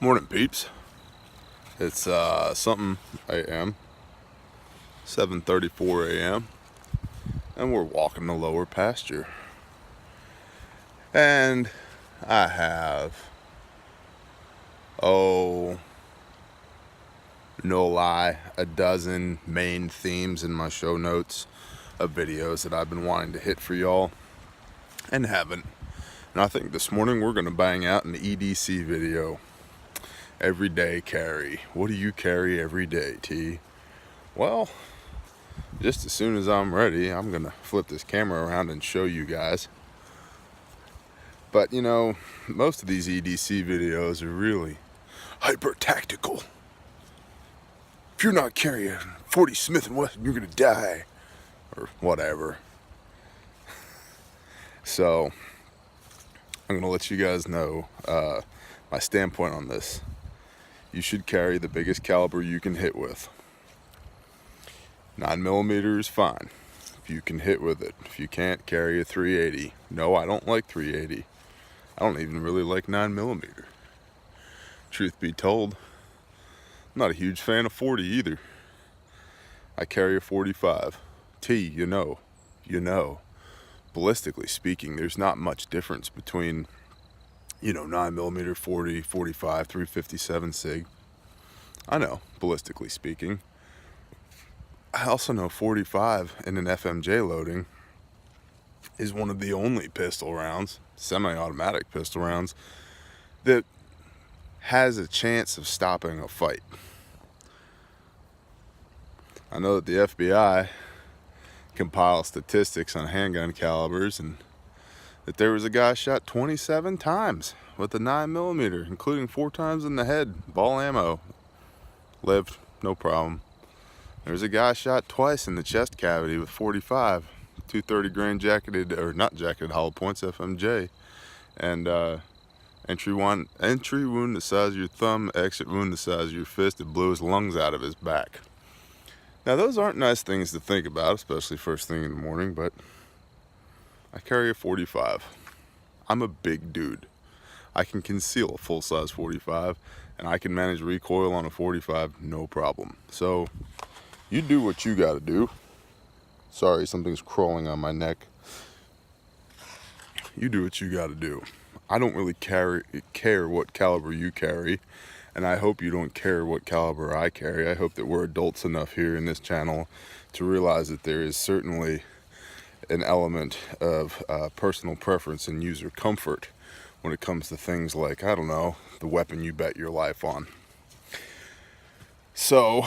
Morning, peeps. It's something a.m. 7:34 a.m. and we're walking the lower pasture. And I have, no lie, a dozen main themes in my show notes of videos that I've been wanting to hit for y'all and haven't. And I think this morning we're gonna bang out an EDC video. Everyday carry. What do you carry every day, T? Well, just as soon as I'm ready, I'm gonna flip this camera around and show you guys. But you know, most of these EDC videos are really hyper tactical. If you're not carrying 40 Smith & Wesson, you're gonna die, or whatever. So I'm gonna let you guys know my standpoint on this. You should carry the biggest caliber you can hit with. 9mm is fine if you can hit with it. If you can't, carry a 380. No, I don't like 380. I don't even really like 9mm. Truth be told, I'm not a huge fan of 40 either. I carry a 45. T, you know, ballistically speaking, there's not much difference between 9mm, 40, 45, 357 SIG. I know, ballistically speaking. I also know 45 in an FMJ loading is one of the only pistol rounds, semi-automatic pistol rounds, that has a chance of stopping a fight. I know that the FBI compiles statistics on handgun calibers, and that there was a guy shot 27 times with a 9mm, including 4 times in the head, ball ammo. Lived, no problem. There's a guy shot twice in the chest cavity with 45, 230 grain jacketed, or not jacketed, hollow points, FMJ, and entry wound the size of your thumb, exit wound the size of your fist. It blew his lungs out of his back. Now those aren't nice things to think about, especially first thing in the morning, but I carry a 45. I'm a big dude. I can conceal a full-size 45, and I can manage recoil on a 45, no problem. So, you do what you gotta do. Sorry, something's crawling on my neck. You do what you gotta do. I don't really care what caliber you carry, and I hope you don't care what caliber I carry. I hope that we're adults enough here in this channel to realize that there is certainly an element of personal preference and user comfort when it comes to things like, I don't know, the weapon you bet your life on. So,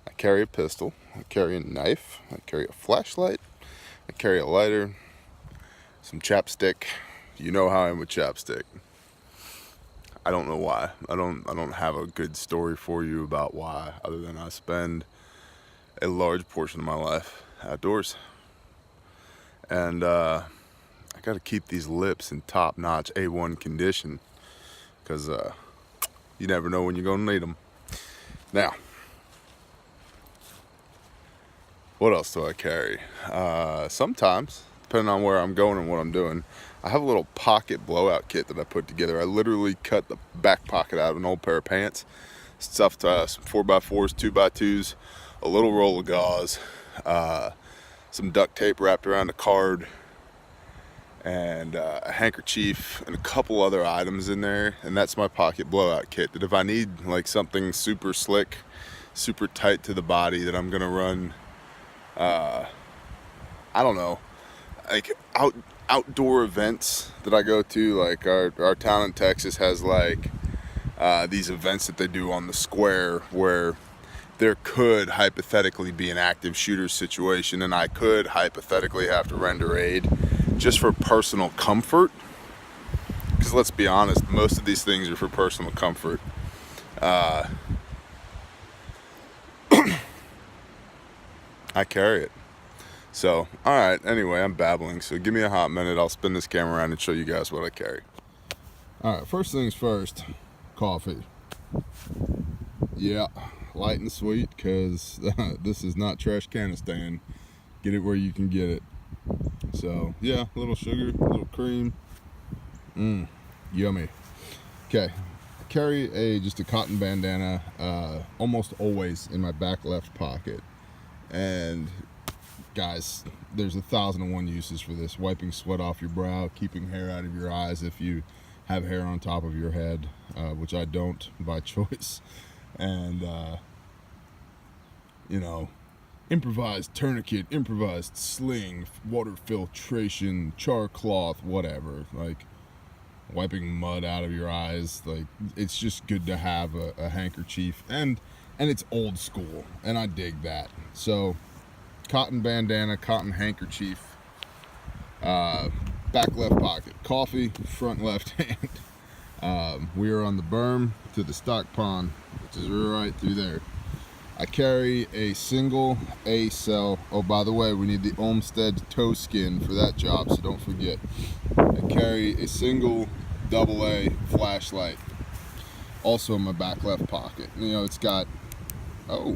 I carry a pistol, I carry a knife, I carry a flashlight, I carry a lighter, some chapstick. You know how I am with chapstick. I don't know why. I don't have a good story for you about why, other than I spend a large portion of my life outdoors. And I gotta keep these lips in top-notch A1 condition, because you never know when you're gonna need them. Now, what else do I carry? Sometimes, depending on where I'm going and what I'm doing, I have a little pocket blowout kit that I put together. I literally cut the back pocket out of an old pair of pants, stuffed some 4x4s, 2x2s, a little roll of gauze, some duct tape wrapped around a card, and a handkerchief and a couple other items in there. And that's my pocket blowout kit, that if I need like something super slick, super tight to the body, that I'm gonna run I don't know, like outdoor events that I go to. Like our town in Texas has like these events that they do on the square where there could hypothetically be an active shooter situation, and I could hypothetically have to render aid just for personal comfort. Because let's be honest, most of these things are for personal comfort. I carry it. So, alright, anyway, I'm babbling, so give me a hot minute. I'll spin this camera around and show you guys what I carry. Alright, first things first, coffee. Yeah, light and sweet, because this is not Trashcanistan. Get it where you can get it. So, yeah, a little sugar, a little cream. Yummy. Okay, carry just a cotton bandana almost always in my back left pocket. And guys, there's 1,001 uses for this. Wiping sweat off your brow, keeping hair out of your eyes if you have hair on top of your head, which I don't by choice. And you know, improvised tourniquet, improvised sling, water filtration, char cloth, whatever. Like wiping mud out of your eyes. Like, it's just good to have a handkerchief, and it's old school, and I dig that. So cotton bandana, cotton handkerchief, back left pocket, coffee, front left hand. We are on the berm to the stock pond, which is right through there. I carry a single A cell. Oh, by the way, we need the Olmsted toe skin for that job, so don't forget. I carry a single AA flashlight, also in my back left pocket. You know, it's got, oh,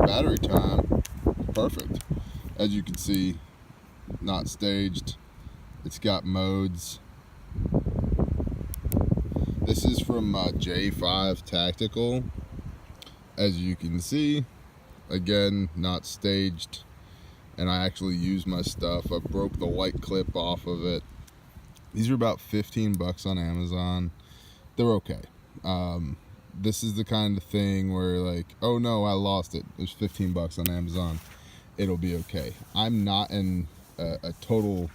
battery time, perfect. As you can see, not staged. It's got modes. This is from J5 Tactical. As you can see, again, not staged, and I actually use my stuff. I broke the white clip off of it. These are about 15 bucks on Amazon. They're okay. This is the kind of thing where, like, oh no, I lost it. There's 15 bucks on Amazon. It'll be okay. I'm not a total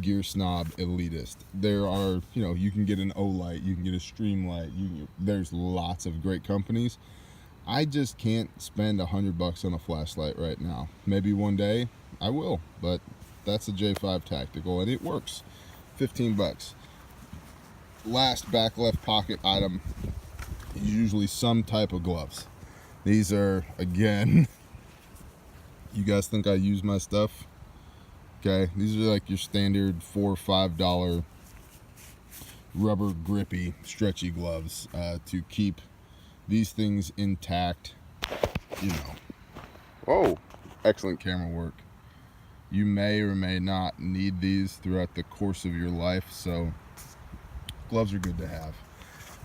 gear snob elitist. There are, you know, you can get an Olight, you can get a Streamlight. There's lots of great companies. I just can't spend $100 on a flashlight right now. Maybe one day I will, but that's a J5 Tactical, and it works. 15 bucks. Last back left pocket item is usually some type of gloves. These are, again, you guys think I use my stuff? Okay, these are like your standard $4 or $5 rubber grippy stretchy gloves to keep these things intact, you know. Whoa, excellent camera work. You may or may not need these throughout the course of your life, so gloves are good to have.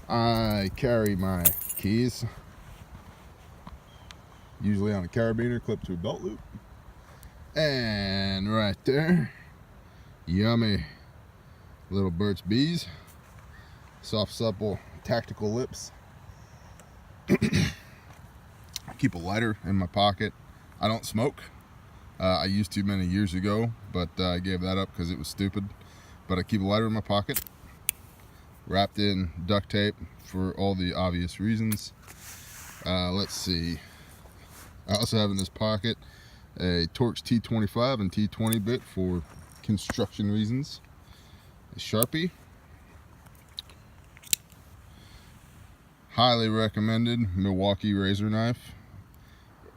I carry my keys, usually on a carabiner clipped to a belt loop. And right there, yummy little Burt's Bees, soft, supple, tactical lips. I keep a lighter in my pocket. I don't smoke. I used to many years ago, but I gave that up because it was stupid. But I keep a lighter in my pocket, wrapped in duct tape for all the obvious reasons. Let's see. I also have in this pocket a Torx T25 and T20 bit for construction reasons. A Sharpie. Highly recommended Milwaukee razor knife.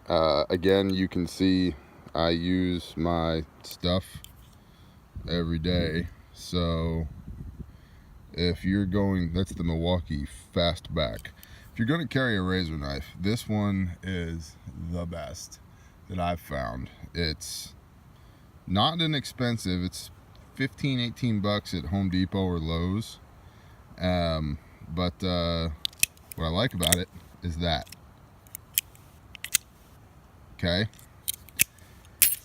Again, you can see I use my stuff every day. So if you're going, that's the Milwaukee Fastback. If you're going to carry a razor knife, this one is the best that I've found. It's not inexpensive. It's 15, 18 bucks at Home Depot or Lowe's. But what I like about it is that. Okay.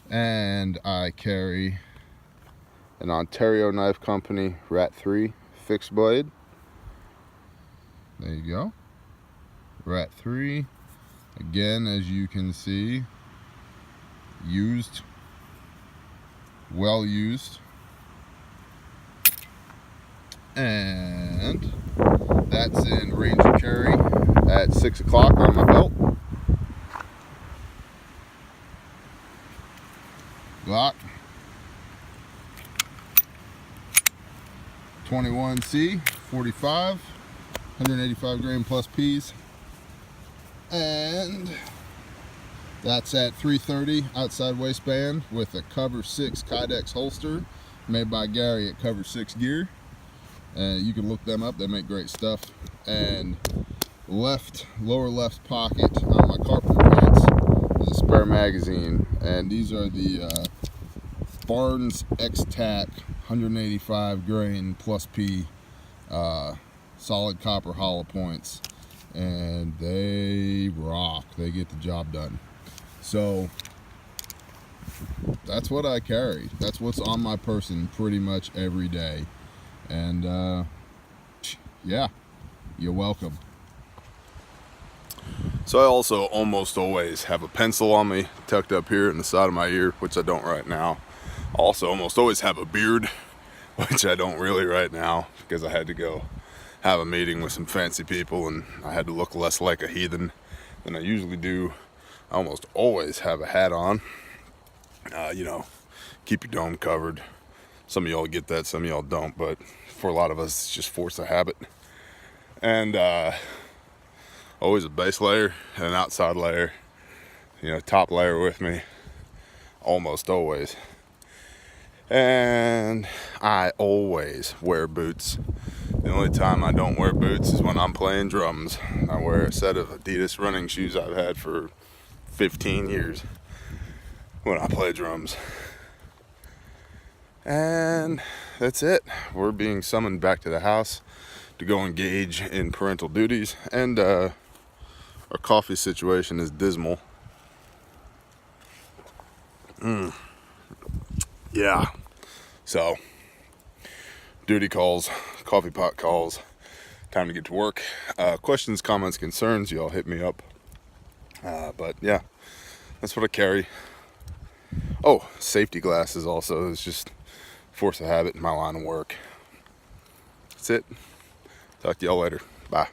And I carry an Ontario Knife Company RAT3 fixed blade. There you go. RAT3. Again, as you can see, used, well used. And that's in range of carry at 6 o'clock on my belt. Glock G21C 45, 185 grain plus P's. And that's at 330 outside waistband with a Cover 6 Kydex holster made by Gary at Cover 6 Gear. You can look them up, they make great stuff. And lower left pocket on my carpenter pants is a spare magazine, and these are the Barnes X-Tac 185 grain plus P solid copper hollow points, and they rock. They get the job done. So that's what I carry. That's what's on my person pretty much every day. And yeah, you're welcome. So I also almost always have a pencil on me tucked up here in the side of my ear, which I don't right now. I also almost always have a beard, which I don't really right now because I had to go have a meeting with some fancy people and I had to look less like a heathen than I usually do. I almost always have a hat on. You know, keep your dome covered. Some of y'all get that, some of y'all don't, but for a lot of us, it's just force of habit. And always a base layer and an outside layer. You know, top layer with me, almost always. And I always wear boots. The only time I don't wear boots is when I'm playing drums. I wear a set of Adidas running shoes I've had for 15 years when I play drums. And that's it. We're being summoned back to the house to go engage in parental duties, and our coffee situation is dismal. Yeah. So, duty calls, coffee pot calls, time to get to work. Questions, comments, concerns, y'all hit me up. But yeah, that's what I carry. Oh, safety glasses also is just force of habit in my line of work. That's it. Talk to y'all later. Bye.